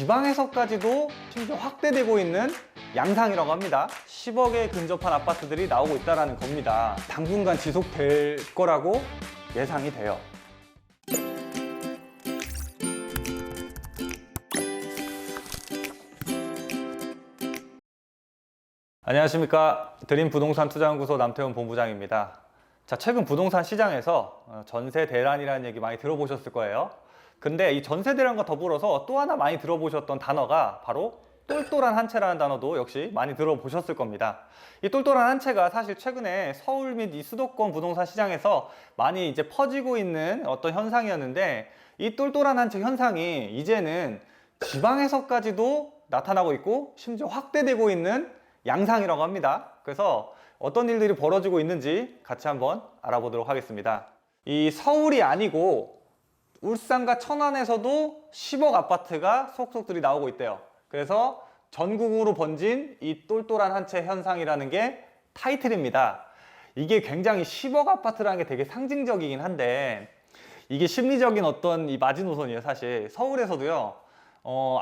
지방에서까지도 심지어 확대되고 있는 양상이라고 합니다. 10억에 근접한 아파트들이 나오고 있다는 겁니다. 당분간 지속될 거라고 예상이 돼요. 안녕하십니까. 드림부동산투자연구소 남태훈 본부장입니다. 자, 최근 부동산 시장에서 전세 대란이라는 얘기 많이 들어보셨을 거예요. 근데 이 전세 대란과 더불어서 또 하나 많이 들어보셨던 단어가 바로 똘똘한 한 채라는 단어도 역시 많이 들어보셨을 겁니다. 이 똘똘한 한 채가 사실 최근에 서울 및 이 수도권 부동산 시장에서 많이 이제 퍼지고 있는 어떤 현상이었는데, 이 똘똘한 한 채 현상이 이제는 지방에서까지도 나타나고 있고 심지어 확대되고 있는 양상이라고 합니다. 그래서 어떤 일들이 벌어지고 있는지 같이 한번 알아보도록 하겠습니다. 이 서울이 아니고 울산과 천안에서도 10억 아파트가 속속들이 나오고 있대요. 그래서 전국으로 번진 이 똘똘한 한 채 현상이라는 게 타이틀입니다. 이게 굉장히 10억 아파트라는 게 되게 상징적이긴 한데, 이게 심리적인 어떤 이 마지노선이에요. 사실 서울에서도요,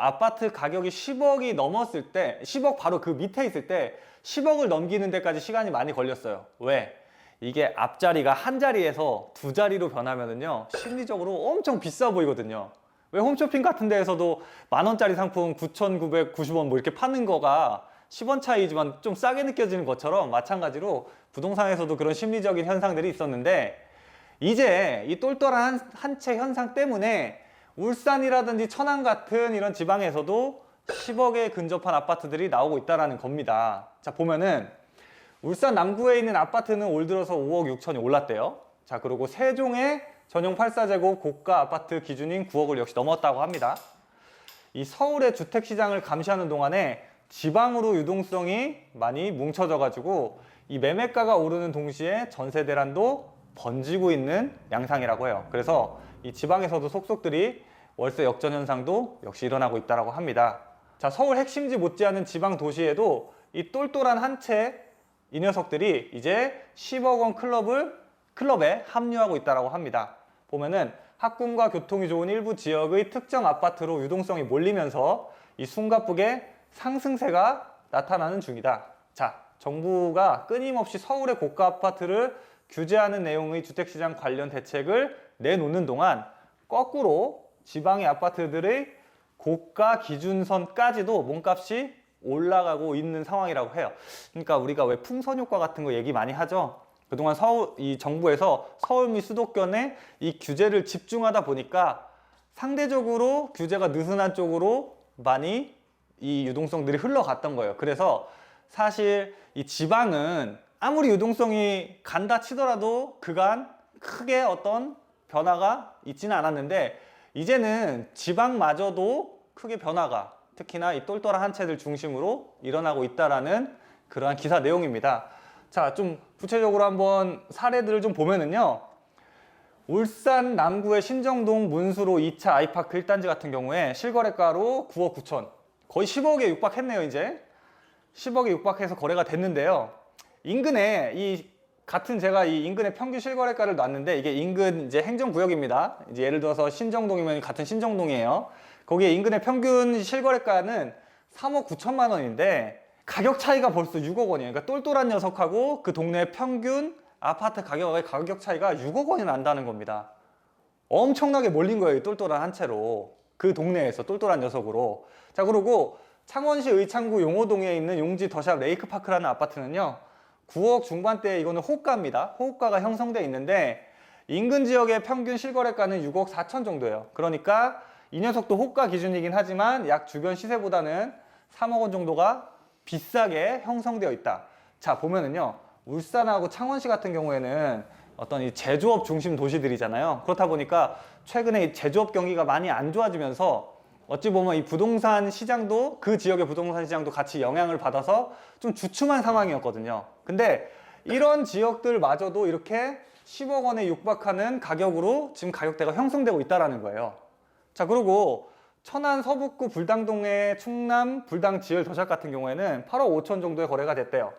아파트 가격이 10억이 넘었을 때, 10억 바로 그 밑에 있을 때 10억을 넘기는 데까지 시간이 많이 걸렸어요. 왜? 이게 앞자리가 한 자리에서 두 자리로 변하면은요, 심리적으로 엄청 비싸 보이거든요. 왜 홈쇼핑 같은 데에서도 만원짜리 상품 9,990원 뭐 이렇게 파는 거가 10원 차이지만 좀 싸게 느껴지는 것처럼, 마찬가지로 부동산에서도 그런 심리적인 현상들이 있었는데, 이제 이 똘똘한 한 채 현상 때문에 울산이라든지 천안 같은 이런 지방에서도 10억에 근접한 아파트들이 나오고 있다는 겁니다. 자, 보면은 울산 남구에 있는 아파트는 올 들어서 5억 6천이 올랐대요. 자, 그리고 세종의 전용 84제곱 고가 아파트 기준인 9억을 역시 넘었다고 합니다. 이 서울의 주택시장을 감시하는 동안에 지방으로 유동성이 많이 뭉쳐져 가지고 이 매매가가 오르는 동시에 전세 대란도 번지고 있는 양상이라고 해요. 그래서 이 지방에서도 속속들이 월세 역전 현상도 역시 일어나고 있다고 합니다. 자, 서울 핵심지 못지않은 지방 도시에도 이 똘똘한 한 채 이 녀석들이 이제 10억 원 클럽에 합류하고 있다고 합니다. 보면은 학군과 교통이 좋은 일부 지역의 특정 아파트로 유동성이 몰리면서 이 숨가쁘게 상승세가 나타나는 중이다. 자, 정부가 끊임없이 서울의 고가 아파트를 규제하는 내용의 주택시장 관련 대책을 내놓는 동안 거꾸로 지방의 아파트들의 고가 기준선까지도 몸값이 올라가고 있는 상황이라고 해요. 그러니까 우리가 왜 풍선 효과 같은 거 얘기 많이 하죠. 그동안 이 정부에서 서울 및 수도권에 이 규제를 집중하다 보니까 상대적으로 규제가 느슨한 쪽으로 많이 이 유동성들이 흘러갔던 거예요. 그래서 사실 이 지방은 아무리 유동성이 간다 치더라도 그간 크게 어떤 변화가 있지는 않았는데, 이제는 지방마저도 크게 변화가, 특히나 이 똘똘한 한 채들 중심으로 일어나고 있다라는 그러한 기사 내용입니다. 자, 좀 구체적으로 한번 사례들을 좀 보면은요, 울산 남구의 신정동 문수로 2차 아이파크 1단지 같은 경우에 실거래가로 9억 9천, 거의 10억에 육박했네요. 이제 10억에 육박해서 거래가 됐는데요, 인근에 제가 이 인근의 평균 실거래가를 놨는데, 이게 인근 이제 행정구역입니다. 이제 예를 들어서 신정동이면 같은 신정동이에요. 거기에 인근의 평균 실거래가는 3억 9천만 원인데 가격 차이가 벌써 6억 원이에요. 그러니까 똘똘한 녀석하고 그 동네 평균 아파트 가격의 가격 차이가 6억 원이 난다는 겁니다. 엄청나게 몰린 거예요. 이 똘똘한 한 채로. 그 동네에서 똘똘한 녀석으로. 자, 그리고 창원시 의창구 용호동에 있는 용지 더샵 레이크파크라는 아파트는요, 9억 중반대, 이거는 호가입니다. 호가가 형성되어 있는데 인근 지역의 평균 실거래가는 6억 4천 정도예요. 그러니까 이 녀석도 호가 기준이긴 하지만 약 주변 시세보다는 3억 원 정도가 비싸게 형성되어 있다. 자, 보면은요, 울산하고 창원시 같은 경우에는 어떤 이 제조업 중심 도시들이잖아요. 그렇다 보니까 최근에 이 제조업 경기가 많이 안 좋아지면서 어찌 보면 이 부동산 시장도, 그 지역의 부동산 시장도 같이 영향을 받아서 좀 주춤한 상황이었거든요. 근데 이런 지역들마저도 이렇게 10억 원에 육박하는 가격으로 지금 가격대가 형성되고 있다는 거예요. 자, 그리고 천안 서북구 불당동의 충남 불당 지을 더샵 같은 경우에는 8억 5천 정도에 거래가 됐대요.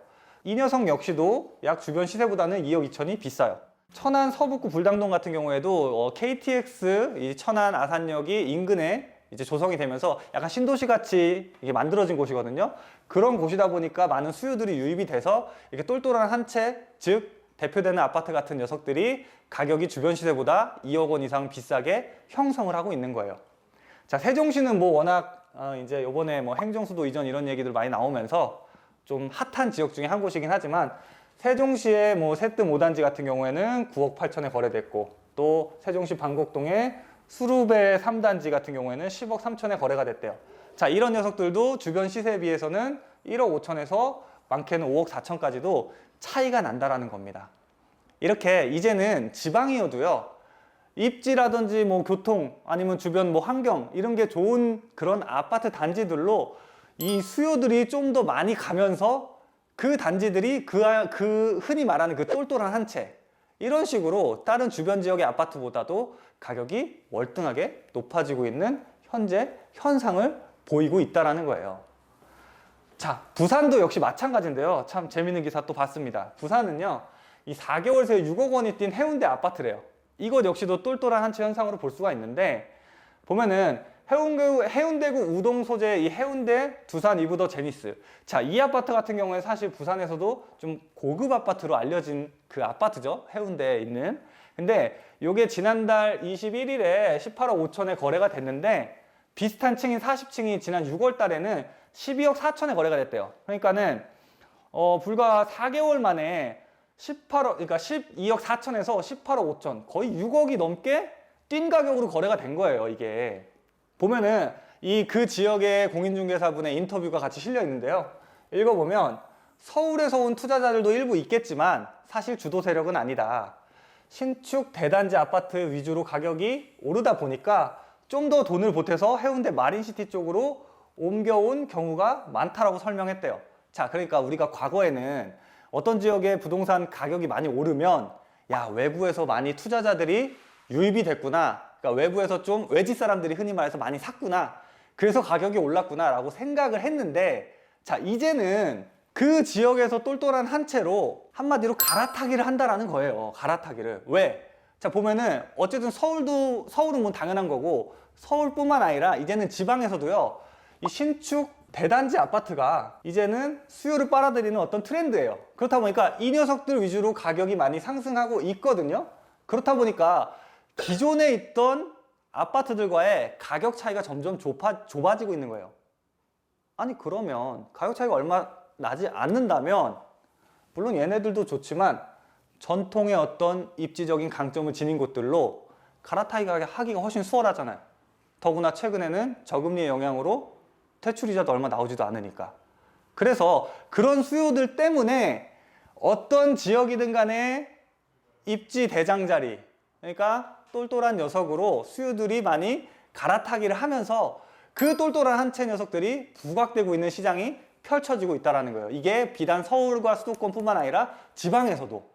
이 녀석 역시도 약 주변 시세보다는 2억 2천이 비싸요. 천안 서북구 불당동 같은 경우에도 KTX 이 천안 아산역이 인근에 이제 조성이 되면서 약간 신도시 같이 이게 만들어진 곳이거든요. 그런 곳이다 보니까 많은 수요들이 유입이 돼서 이렇게 똘똘한 한 채, 즉 대표되는 아파트 같은 녀석들이 가격이 주변 시세보다 2억 원 이상 비싸게 형성을 하고 있는 거예요. 자, 세종시는 뭐 워낙 이제 요번에 뭐 행정수도 이전 이런 얘기들 많이 나오면서 좀 핫한 지역 중에 한 곳이긴 하지만 세종시의 뭐 세뜸 5단지 같은 경우에는 9억 8천에 거래됐고 또 세종시 방곡동의 수룹의 3단지 같은 경우에는 10억 3천에 거래가 됐대요. 자, 이런 녀석들도 주변 시세에 비해서는 1억 5천에서 많게는 5억 4천까지도 차이가 난다라는 겁니다. 이렇게 이제는 지방이어도요, 입지라든지 뭐 교통 아니면 주변 뭐 환경 이런 게 좋은 그런 아파트 단지들로 이 수요들이 좀 더 많이 가면서 그 단지들이 그 흔히 말하는 그 똘똘한 한 채, 이런 식으로 다른 주변 지역의 아파트보다도 가격이 월등하게 높아지고 있는 현재 현상을 보이고 있다는 거예요. 자, 부산도 역시 마찬가지인데요. 참 재밌는 기사 또 봤습니다. 부산은요, 이 4개월 새에 6억 원이 뛴 해운대 아파트래요. 이것 역시도 똘똘한 한 채 현상으로 볼 수가 있는데, 보면은 해운대구 우동 소재 이 해운대 두산 이브더 제니스. 자, 이 아파트 같은 경우에 사실 부산에서도 좀 고급 아파트로 알려진 그 아파트죠. 해운대에 있는. 근데 요게 지난달 21일에 18억 5천에 거래가 됐는데, 비슷한 층인 40층이 지난 6월 달에는 12억 4천에 거래가 됐대요. 그러니까는 불과 4개월 만에 12억 4천에서 18억 5천, 거의 6억이 넘게 뛴 가격으로 거래가 된 거예요, 이게. 보면은 그 지역의 공인중개사분의 인터뷰가 같이 실려 있는데요. 읽어보면 서울에서 온 투자자들도 일부 있겠지만 사실 주도 세력은 아니다. 신축 대단지 아파트 위주로 가격이 오르다 보니까 좀 더 돈을 보태서 해운대 마린시티 쪽으로 옮겨온 경우가 많다라고 설명했대요. 자, 그러니까 우리가 과거에는 어떤 지역의 부동산 가격이 많이 오르면 야, 외부에서 많이 투자자들이 유입이 됐구나. 그러니까 외부에서 좀 외지 사람들이 흔히 말해서 많이 샀구나. 그래서 가격이 올랐구나 라고 생각을 했는데, 자, 이제는 그 지역에서 똘똘한 한 채로 한마디로 갈아타기를 한다라는 거예요. 갈아타기를. 왜? 자, 보면은 어쨌든 서울은 뭐 당연한 거고, 서울뿐만 아니라 이제는 지방에서도요, 이 신축 대단지 아파트가 이제는 수요를 빨아들이는 어떤 트렌드예요. 그렇다 보니까 이 녀석들 위주로 가격이 많이 상승하고 있거든요. 그렇다 보니까 기존에 있던 아파트들과의 가격 차이가 점점 좁아지고 있는 거예요. 아니, 그러면 가격 차이가 얼마 나지 않는다면 물론 얘네들도 좋지만 전통의 어떤 입지적인 강점을 지닌 곳들로 갈아타기가 하기가 훨씬 수월하잖아요. 더구나 최근에는 저금리의 영향으로 대출이자도 얼마 나오지도 않으니까. 그래서 그런 수요들 때문에 어떤 지역이든 간에 입지 대장자리, 그러니까 똘똘한 녀석으로 수요들이 많이 갈아타기를 하면서 그 똘똘한 한 채 녀석들이 부각되고 있는 시장이 펼쳐지고 있다는 거예요. 이게 비단 서울과 수도권뿐만 아니라 지방에서도.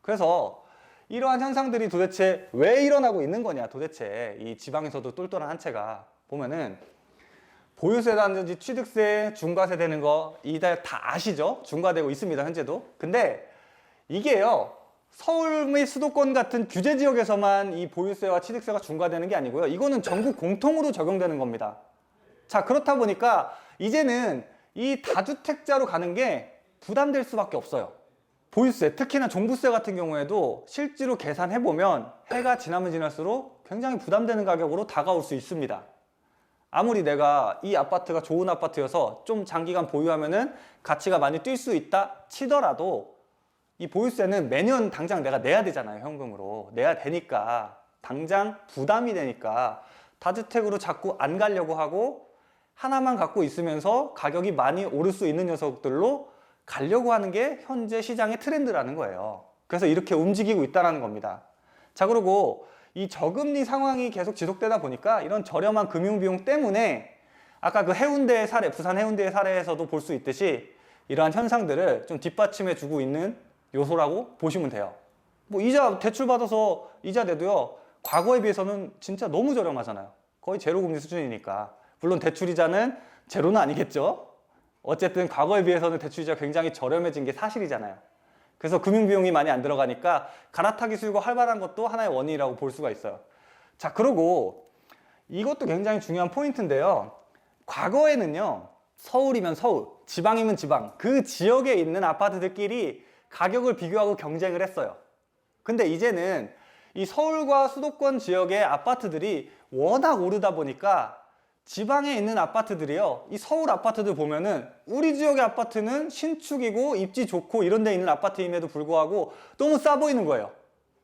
그래서 이러한 현상들이 도대체 왜 일어나고 있는 거냐, 도대체 이 지방에서도 똘똘한 한 채가. 보면은 보유세라든지 취득세, 중과세 되는 거 이들 다 아시죠? 중과되고 있습니다, 현재도. 근데 이게요, 서울 및 수도권 같은 규제 지역에서만 이 보유세와 취득세가 중과되는 게 아니고요, 이거는 전국 공통으로 적용되는 겁니다. 자, 그렇다 보니까 이제는 이 다주택자로 가는 게 부담될 수밖에 없어요. 보유세, 특히나 종부세 같은 경우에도 실제로 계산해보면 해가 지나면 지날수록 굉장히 부담되는 가격으로 다가올 수 있습니다. 아무리 내가 이 아파트가 좋은 아파트여서 좀 장기간 보유하면은 가치가 많이 뛸 수 있다 치더라도 이 보유세는 매년 당장 내가 내야 되잖아요. 현금으로 내야 되니까, 당장 부담이 되니까 다주택으로 자꾸 안 가려고 하고 하나만 갖고 있으면서 가격이 많이 오를 수 있는 녀석들로 가려고 하는 게 현재 시장의 트렌드라는 거예요. 그래서 이렇게 움직이고 있다는 겁니다. 자, 그리고 이 저금리 상황이 계속 지속되다 보니까 이런 저렴한 금융비용 때문에 아까 그 해운대의 사례, 부산 해운대의 사례에서도 볼 수 있듯이 이러한 현상들을 좀 뒷받침해 주고 있는 요소라고 보시면 돼요. 뭐 이자 대출 받아서 이자 내도요, 과거에 비해서는 진짜 너무 저렴하잖아요. 거의 제로 금리 수준이니까. 물론 대출이자는 제로는 아니겠죠. 어쨌든 과거에 비해서는 대출이자가 굉장히 저렴해진 게 사실이잖아요. 그래서 금융비용이 많이 안 들어가니까 갈아타기 수요가 활발한 것도 하나의 원인이라고 볼 수가 있어요. 자, 그리고 이것도 굉장히 중요한 포인트인데요. 과거에는요, 서울이면 서울, 지방이면 지방, 그 지역에 있는 아파트들끼리 가격을 비교하고 경쟁을 했어요. 근데 이제는 이 서울과 수도권 지역의 아파트들이 워낙 오르다 보니까 지방에 있는 아파트들이요, 이 서울 아파트들 보면은 우리 지역의 아파트는 신축이고 입지 좋고 이런 데 있는 아파트임에도 불구하고 너무 싸 보이는 거예요.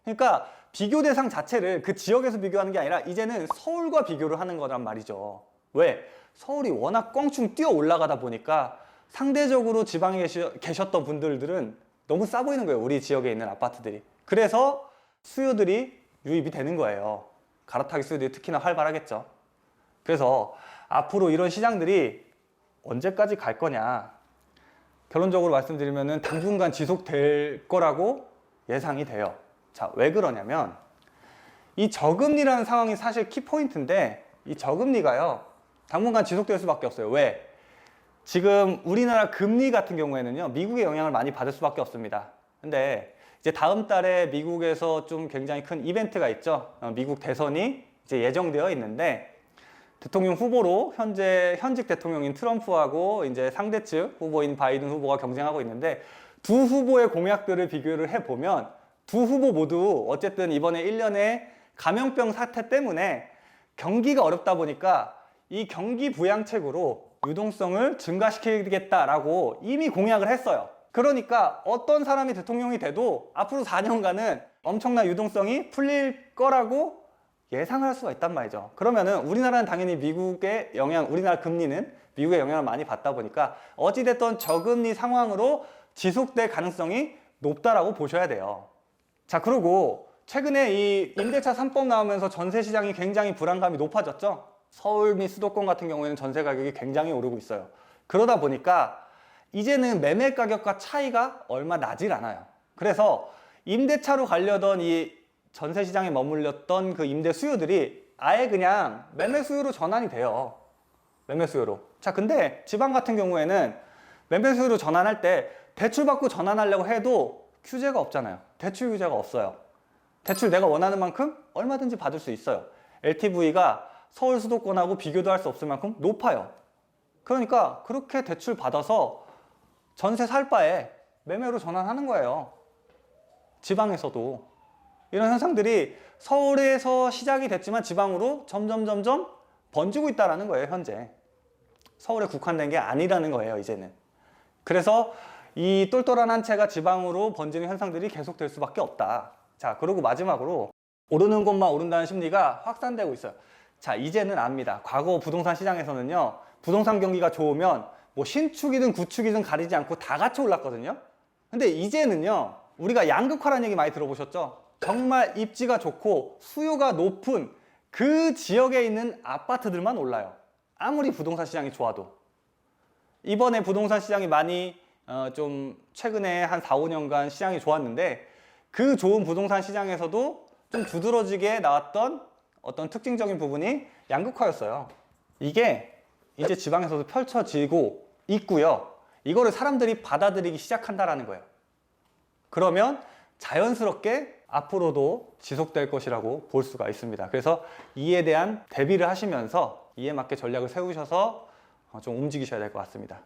그러니까 비교 대상 자체를 그 지역에서 비교하는 게 아니라 이제는 서울과 비교를 하는 거란 말이죠. 왜? 서울이 워낙 껑충 뛰어 올라가다 보니까 상대적으로 지방에 계셨던 분들은 너무 싸 보이는 거예요, 우리 지역에 있는 아파트들이. 그래서 수요들이 유입이 되는 거예요. 갈아타기 수요들이 특히나 활발하겠죠. 그래서 앞으로 이런 시장들이 언제까지 갈 거냐, 결론적으로 말씀드리면 당분간 지속될 거라고 예상이 돼요. 자, 왜 그러냐면 이 저금리라는 상황이 사실 키포인트인데, 이 저금리가요 당분간 지속될 수밖에 없어요. 왜? 지금 우리나라 금리 같은 경우에는요, 미국의 영향을 많이 받을 수밖에 없습니다. 근데 이제 다음 달에 미국에서 좀 굉장히 큰 이벤트가 있죠. 미국 대선이 이제 예정되어 있는데, 대통령 후보로 현직 대통령인 트럼프하고 이제 상대측 후보인 바이든 후보가 경쟁하고 있는데, 두 후보의 공약들을 비교를 해보면 두 후보 모두 어쨌든 이번에 1년에 감염병 사태 때문에 경기가 어렵다 보니까 이 경기 부양책으로 유동성을 증가시키겠다라고 이미 공약을 했어요. 그러니까 어떤 사람이 대통령이 돼도 앞으로 4년간은 엄청난 유동성이 풀릴 거라고 예상을 할 수가 있단 말이죠. 그러면은 우리나라는 당연히 미국의 영향, 우리나라 금리는 미국의 영향을 많이 받다 보니까 어찌됐든 저금리 상황으로 지속될 가능성이 높다라고 보셔야 돼요. 자, 그리고 최근에 이 임대차 3법 나오면서 전세 시장이 굉장히 불안감이 높아졌죠. 서울 및 수도권 같은 경우에는 전세 가격이 굉장히 오르고 있어요. 그러다 보니까 이제는 매매 가격과 차이가 얼마 나질 않아요. 그래서 임대차로 가려던 이 전세 시장에 머물렀던 그 임대 수요들이 아예 그냥 매매 수요로 전환이 돼요. 매매 수요로. 자, 근데 지방 같은 경우에는 매매 수요로 전환할 때 대출 받고 전환하려고 해도 규제가 없잖아요. 대출 규제가 없어요. 대출 내가 원하는 만큼 얼마든지 받을 수 있어요. LTV가 서울 수도권하고 비교도 할 수 없을 만큼 높아요. 그러니까 그렇게 대출 받아서 전세 살 바에 매매로 전환하는 거예요. 지방에서도. 이런 현상들이 서울에서 시작이 됐지만 지방으로 점점 번지고 있다는 거예요, 현재. 서울에 국한된 게 아니라는 거예요, 이제는. 그래서 이 똘똘한 한 채가 지방으로 번지는 현상들이 계속될 수밖에 없다. 자, 그리고 마지막으로 오르는 곳만 오른다는 심리가 확산되고 있어요. 자, 이제는 압니다. 과거 부동산 시장에서는요, 부동산 경기가 좋으면 뭐 신축이든 구축이든 가리지 않고 다 같이 올랐거든요. 근데 이제는요, 우리가 양극화라는 얘기 많이 들어보셨죠? 정말 입지가 좋고 수요가 높은 그 지역에 있는 아파트들만 올라요. 아무리 부동산 시장이 좋아도. 이번에 부동산 시장이 많이 좀 최근에 한 4, 5년간 시장이 좋았는데, 그 좋은 부동산 시장에서도 좀 두드러지게 나왔던 어떤 특징적인 부분이 양극화였어요. 이게 이제 지방에서도 펼쳐지고 있고요. 이거를 사람들이 받아들이기 시작한다라는 거예요. 그러면 자연스럽게 앞으로도 지속될 것이라고 볼 수가 있습니다. 그래서 이에 대한 대비를 하시면서 이에 맞게 전략을 세우셔서 좀 움직이셔야 될 것 같습니다.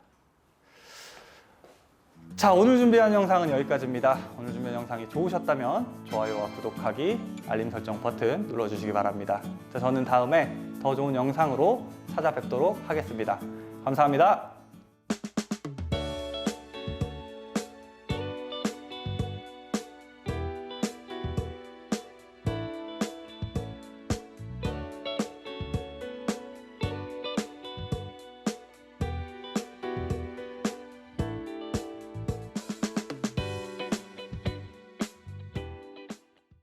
자, 오늘 준비한 영상은 여기까지입니다. 오늘 준비한 영상이 좋으셨다면 좋아요와 구독하기, 알림 설정 버튼 눌러주시기 바랍니다. 자, 저는 다음에 더 좋은 영상으로 찾아뵙도록 하겠습니다. 감사합니다.